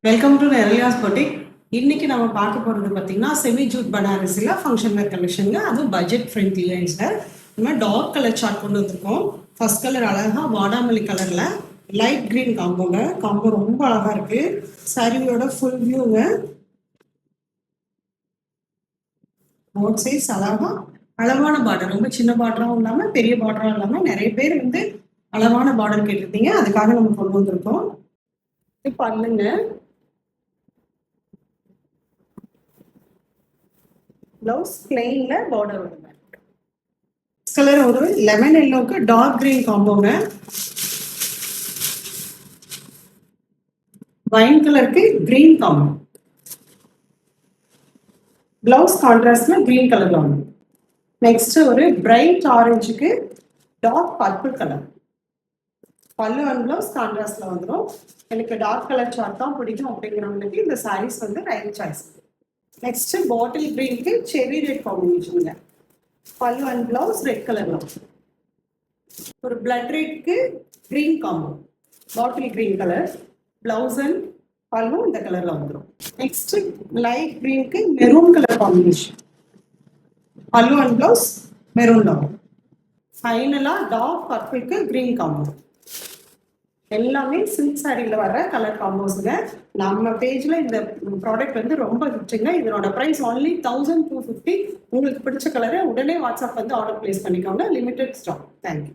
Welcome to நெரலியாஸ் boutique. இன்னைக்கு நம்ம பார்க்க போகிறது பார்த்தீங்கன்னா செமி ஜூட் பனாரஸில் ஃபங்க்ஷன் வேர் கலெக்ஷனுங்க. அதுவும் பட்ஜெட் ஃப்ரெண்ட்லியாக நம்ம டார்க் கலர் சார்ட் கொண்டு வந்திருக்கோம். ஃபர்ஸ்ட் கலர் அழகாக வாடாமல்லி கலரில் லைட் க்ரீன் காம்போ ரொம்ப அழகாக இருக்குது. சாரியோட ஃபுல் வியூங்க போத் சைஸ் அழகாக அளவான பார்டர், ரொம்ப சின்ன பார்டராகவும் இல்லாமல் பெரிய பார்டராகவும் இல்லாமல் நிறைய பேர் அளவான பார்டர் கேட்டிருந்தீங்க. அதுக்காக நம்ம கொண்டு வந்திருக்கோம். இப்போ பண்ணுங்க ब्लाउज प्लेन बॉर्डर कलर और लेमन येलो के डार्क ग्रीन कॉम्बो में वाइन कलर के ग्रीन कॉम्बो ब्लाउज कॉन्ट्रास्ट में ग्रीन कलर नेक्स्ट और ब्राइट ऑरेंज के dark purple colour pallu and blouse contrast वंदुरुम डार्क कलर चार्ट தான் பிடிக்கும் அப்படிங்கறவங்களுக்கு இந்த sarees right choice. Next bottle green के चेरी रेड कॉम्बिनेशन है. Pallu and blouse red colour और ब्लड रेड के green combo bottle green colour blouse and पल्लू இந்த கலர்ல வந்துரும். नेक्स्ट लाइट ग्रीन के maroon colour combination pallu and blouse maroon வரும். ஃபைனலா டார்க் பர்பிள் के ग्रीन कॉम्बो எல்லாமே சில்க் சாரியில் வர கலர் காம்போஸுங்க. நம்ம பேஜில் இந்த ப்ராடக்ட் ரொம்ப ஹிட்டுங்க. இதனோட ப்ரைஸ் ஒன்லி 1250. உங்களுக்கு பிடிச்ச கலரை உடனே வாட்ஸ்அப் ஆர்டர் பிளேஸ் பண்ணிக்கோங்க. Limited stock. தேங்க்யூ.